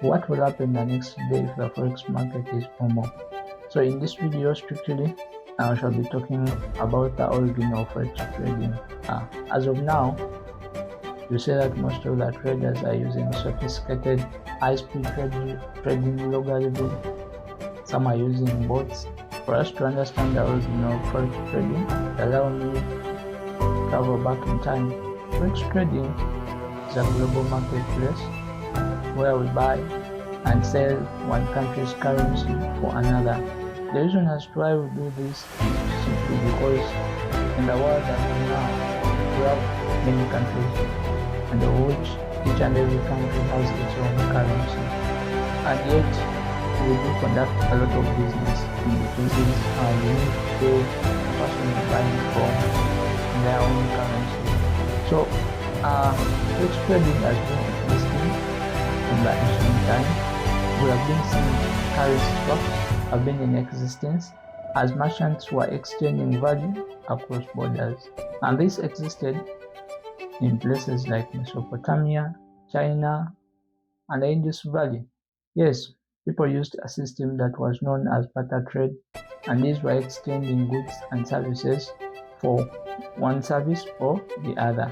what will happen the next day if the forex market is normal. So in this video strictly I shall be talking about the origin of forex trading. As of now, you see that most of the traders are using sophisticated high-speed trading logarithm. Some are using bots. For us to understand the origin of forex trading, allow me to travel back in time. Forex trading is a global marketplace where we buy and sell one country's currency for another. The reason as to why we do this is simply because in the world that we now, we have many countries, and of which each and every country has its own currency, and yet we do conduct a lot of business in the places, and we need to pay the person buying from their own currency. So forex trading has been existing from the ancient time. We have been seeing currency swaps have been in existence as merchants were exchanging value across borders, and this existed in places like Mesopotamia, China, and the Indus Valley. Yes, people used a system that was known as barter trade, and these were exchanging goods and services for one service or the other.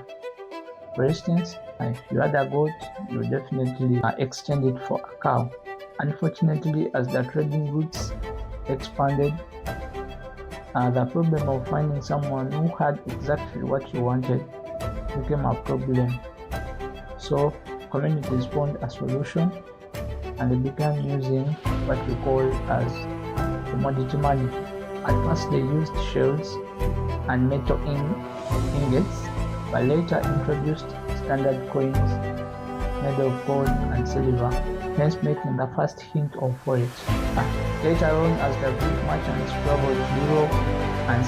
For instance, if you had a goat, you would definitely exchange it for a cow. Unfortunately, as the trading routes expanded, the problem of finding someone who had exactly what you wanted became a problem. So communities found a solution, and they began using what we call as commodity money. At first they used shells and metal ingots, but later introduced standard coins made of gold and silver, hence making the first hint of forex. Later on, as the Greek merchants traveled to Europe and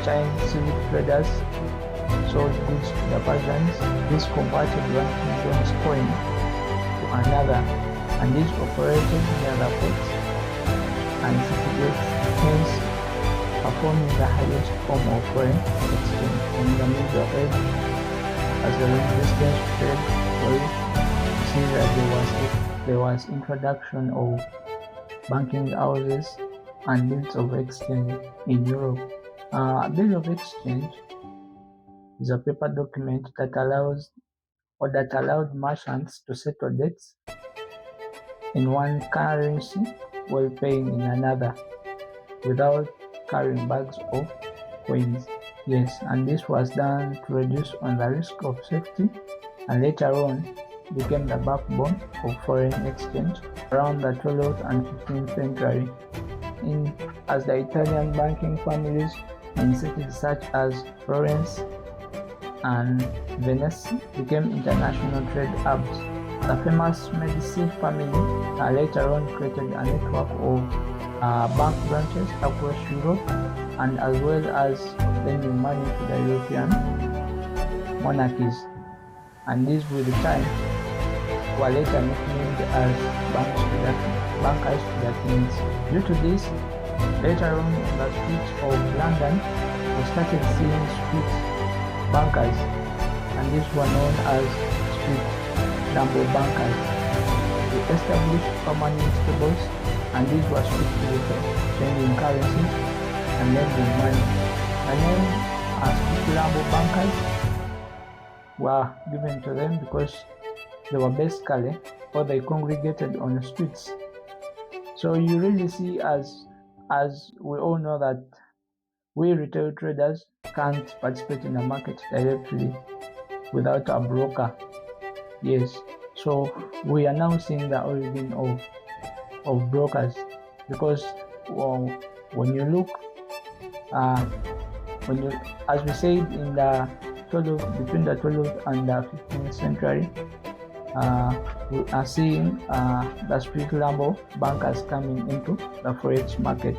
Chinese civic traders sold goods to the Persians, this converted one kingdom's coin to another, and this operated near the ports and city gates, hence performing the highest form of foreign exchange. In the Middle Age, as the long distance trade flourished, you see that there was introduction of banking houses and bills of exchange in Europe. A bill of exchange is a paper document that allowed merchants to settle debts in one currency while paying in another without carrying bags of coins. Yes, and this was done to reduce on the risk of safety, and later on became the backbone of foreign exchange around the 12th and 15th century. As the Italian banking families in cities such as Florence and Venice became international trade hubs. The famous Medici family later on created a network of bank branches across Europe, and as well as lending money to the European monarchies, and these with the time were later nicknamed as bankers to the kings. Due to this, later on the streets of London, we started seeing street bankers, and these were known as street number bankers. They established permanent tables, and these were strictly changing currencies and lending money. The name as street number bankers were given to them because they were basically, or they congregated on the streets. So you really see, as we all know, that we retail traders can't participate in the market directly without a broker. Yes, so we are now seeing the origin of brokers, because when you look, as we said, in the between the 12th and the 15th century, we are seeing the street level bankers coming into the forex market.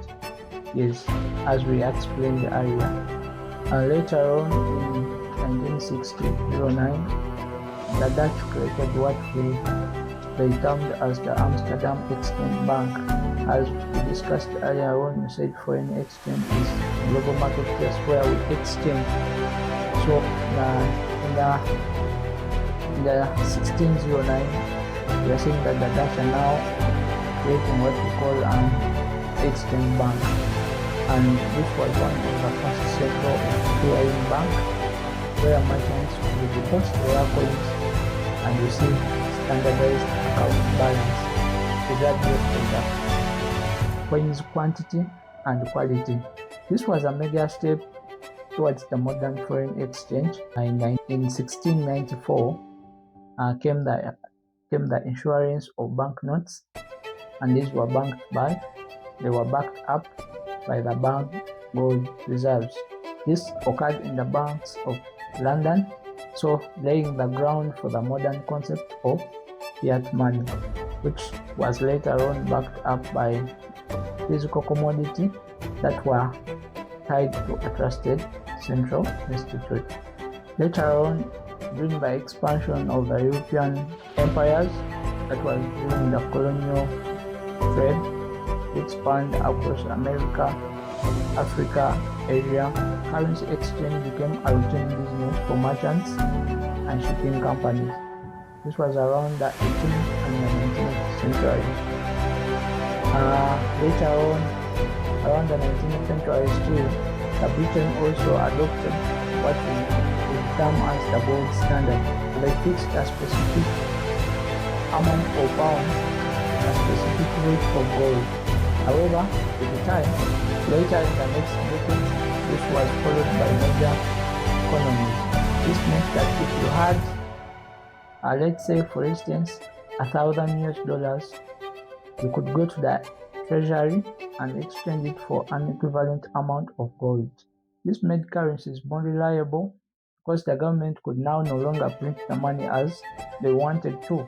Yes, as we explained earlier. Later on in 1969, the Dutch created what they termed as the Amsterdam Exchange Bank. As we discussed earlier on, we said foreign exchange is a global marketplace where we exchange. So in the 1609, we are seeing that the Dutch are now creating what we call an exchange bank, and this was one of the first central clearing bank where merchants will deposit their coins and receive standardized account balance regardless of the coins quantity and quality. This was a major step towards the modern foreign exchange. In 1694 came the issuance of banknotes, and these were backed up by the bank gold reserves. This occurred in the banks of London, so laying the ground for the modern concept of fiat money, which was later on backed up by physical commodity that were tied to a trusted central institute. Later on, during the expansion of the European empires, that was during the colonial trade, which spanned across America, Africa, Asia, currency exchange became a routine business for merchants and shipping companies. This was around the 18th and the 19th century. Later on, around the 19th century still, Britain also adopted what we term as the gold standard. They fixed a specific amount of pounds, a specific rate for gold. However, with the time, later in the next decades, this was followed by major economies. This meant that if you had, let's say for instance, $1,000, you could go to the treasury and exchange it for an equivalent amount of gold. This made currencies more reliable because the government could now no longer print the money as they wanted to,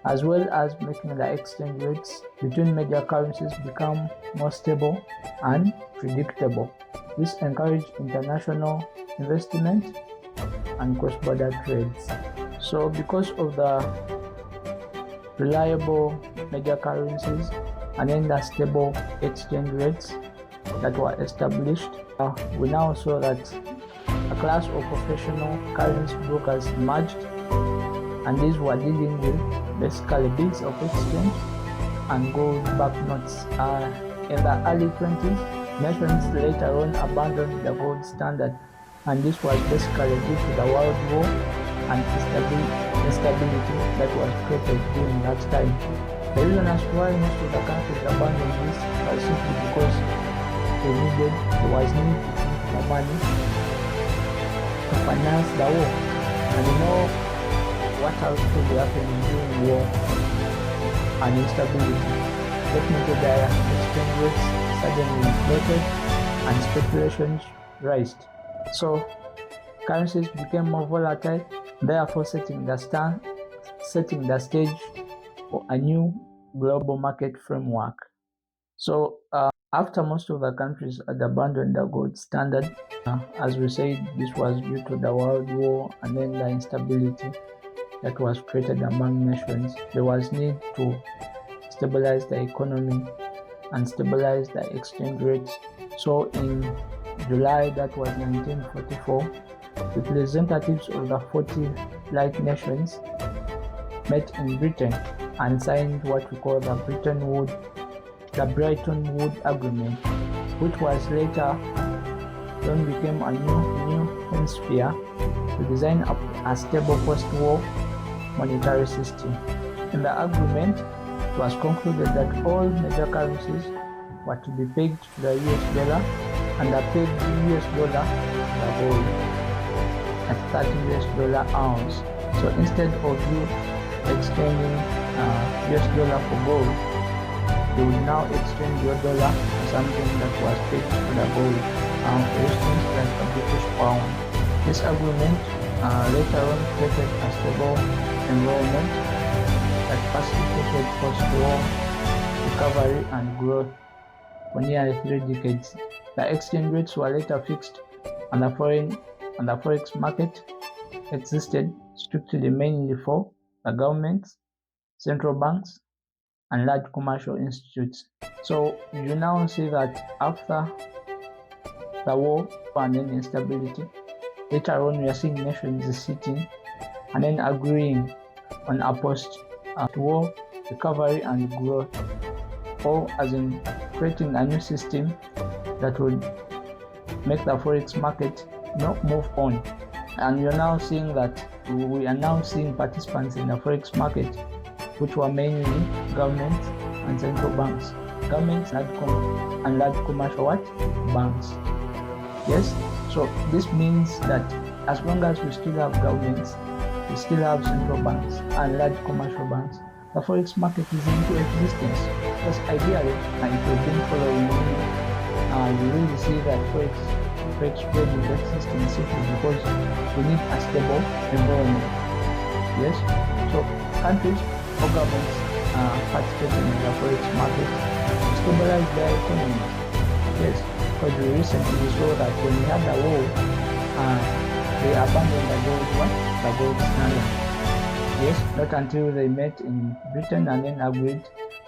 as well as making the exchange rates between major currencies become more stable and predictable. This encouraged international investment and cross-border trades. So because of the reliable major currencies and then the stable exchange rates that were established, we now saw that a class of professional currency brokers emerged, and these were dealing with basically bills of exchange and gold banknotes. In the early 20s, nations later on abandoned the gold standard, and this was basically due to the World War and instability that was created during that time. The reason as to why most of the countries abandoned this was simply because there was need to print more money to finance the war. And you know what else could be happening during war and instability. Definitely the exchange rates suddenly inflated and speculations rised. So currencies became more volatile, therefore setting the stage for a new global market framework. So after most of the countries had abandoned the gold standard, as we said, this was due to the World War and then the instability that was created among nations. There was need to stabilize the economy and stabilize the exchange rates. So in July, that was 1944, representatives of the 40 light nations met in Britain and signed what we call the Bretton Woods Agreement, which was later then became a new hemisphere to design a stable post-war monetary system. In the agreement, it was concluded that all major currencies were to be pegged to the US dollar, and the pegged US dollar to the gold at 30 US dollar ounce. So instead of you exchanging US dollar for gold, you would now exchange your dollar for something that was pegged to the gold, for instance like the British pound. This agreement later on created a stable environment that facilitated post-war recovery and growth for nearly 3 decades. The exchange rates were later fixed, and the Forex market existed strictly mainly for the governments, central banks, and large commercial institutes. So you now see that after the war and then instability, later on we are seeing nations sitting and then agreeing on a war, recovery, and growth, or as in creating a new system that would make the forex market not move on. And you're now seeing that we are now seeing participants in the forex market, which were mainly governments and central banks, governments and large commercial banks. Yes, so this means that as long as we still have governments, we still have central banks and large commercial banks, the forex market is into existence. Because ideally, and if you've been following me, you really see that forex trading exists simply because we need a stable environment. Yes, so countries or governments participating in the forex market to stabilize their economies. Yes, because we recently saw that when we had the war, they abandoned the gold standard. Yes, not until they met in Britain and then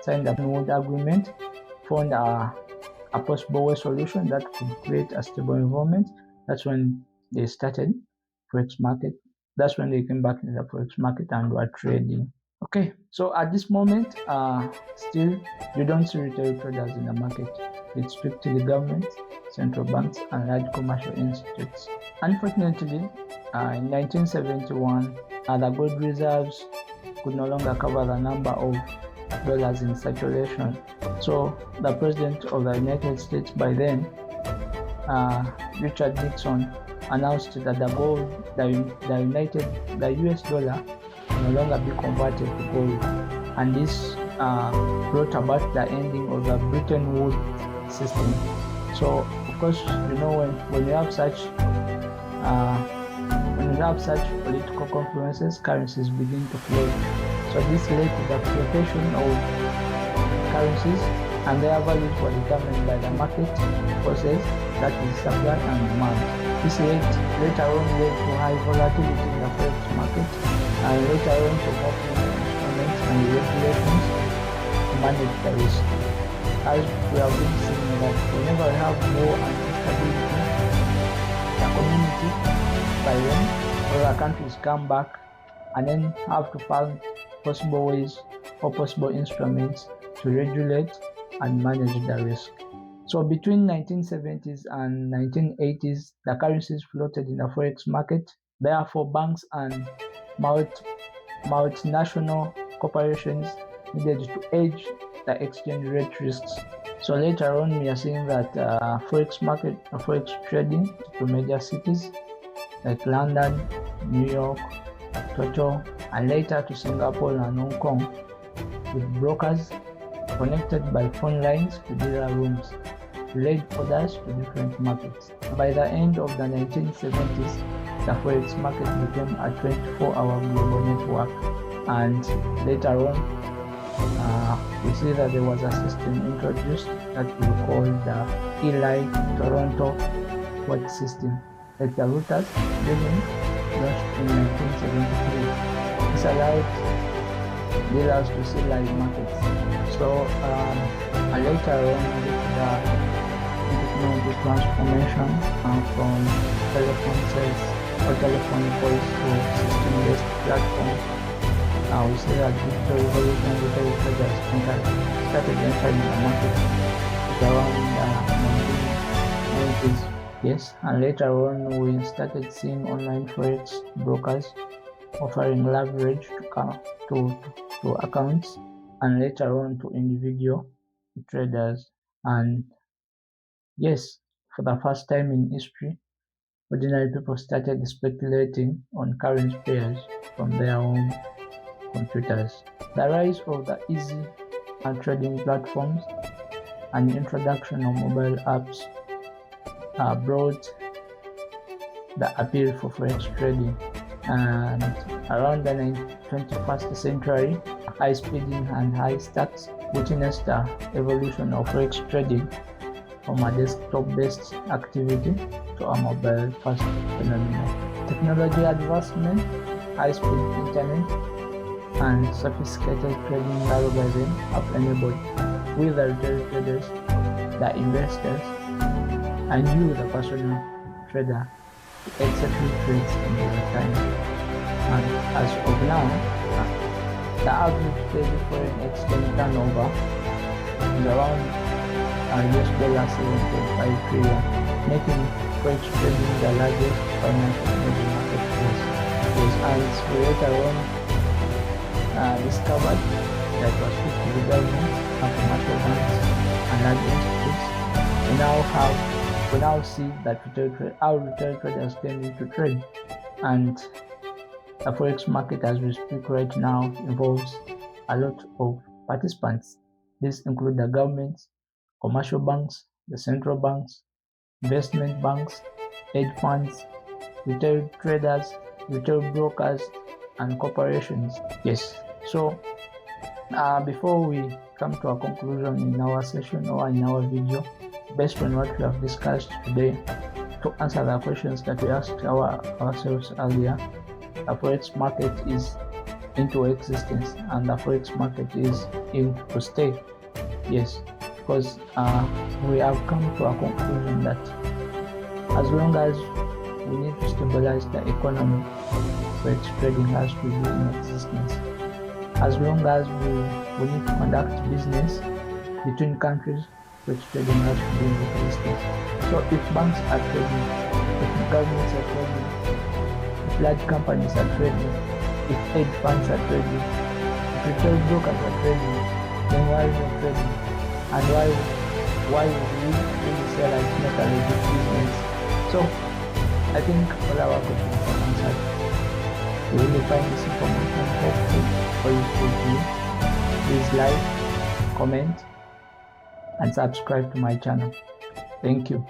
signed the Bretton agreement, found a possible way solution that could create a stable environment. That's when they started forex market. That's when they came back in the forex market and were trading. Okay, so at this moment, still you don't see retail traders in the market. It's strictly government, central banks, and large commercial institutes. Unfortunately, in 1971, the gold reserves could no longer cover the number of dollars in circulation. So the president of the United States by then, Richard Nixon, announced that the US dollar will no longer be converted to gold, and this brought about the ending of the Bretton Woods system. So of course, when you have such political confluences, currencies begin to flow. So this led to the flotation of currencies, and their values were determined by the market forces, that is supply and demand. This later on led to high volatility in the forex market, and later on to more instruments and regulations to manage the risk. As we have been seeing that whenever we have war and instability, the community by then other countries come back and then have to find possible ways or possible instruments to regulate and manage the risk. So between 1970s and 1980s, the currencies floated in the forex market. Therefore, banks and multinational corporations needed to hedge the exchange rate risks. So later on, we are seeing that forex trading to major cities like London, New York, Tokyo, and later to Singapore and Hong Kong, with brokers connected by phone lines to dealer rooms to lead orders to different markets. By the end of the 1970s, the forex market became a 24-hour global network, and later on, we see that there was a system introduced that we call the Eli Toronto Port system, like the routers being launched in 1973. This allowed dealers to see live markets. So later on, the technology transformation from telephone sales or telephone calls to system-based platforms, we see that digital revolution retail traders started entering the market around the 1990s. Yes, and later on we started seeing online forex brokers offering leverage to accounts, and later on to individual traders. And yes, for the first time in history, ordinary people started speculating on currency pairs from their own computers. The rise of the easy and trading platforms and the introduction of mobile apps brought the appeal for forex trading. And around the 21st century, high speeding and high stacks witnessed the evolution of forex trading from a desktop-based activity to a mobile-first phenomenon. Technology advancement, high-speed internet, and sophisticated trading algorithms have enabled we the retail traders, the investors, and you the personal trader to execute trades in real time. And as of now, The average daily foreign exchange turnover is around $7.5 trillion, making forex trading the largest financial trading marketplace. Yes, and we later on discovered that was fit to the government and commercial banks and large institutes. We now see that our retail traders came into trade, and the forex market as we speak right now involves a lot of participants. These include the governments, commercial banks, the central banks, investment banks, hedge funds, retail traders, retail brokers, and corporations. Yes. So before we come to a conclusion in our session or in our video, based on what we have discussed today, to answer the questions that we asked ourselves earlier, the forex market is into existence and the forex market is in to stay. Yes, because we have come to a conclusion that as long as we need to stabilize the economy, forex trading has to be in existence. As long as we need to conduct business between countries, forex trading has to be in existence. So if banks are trading, if governments are trading, if large companies are trading, if hedge funds are trading, if retail brokers are trading, then why are we not trading? And why would we really sell and make a legit business? So I think all our questions are answered. You really find this information helpful or useful to you? Please like, comment, and subscribe to my channel. Thank you.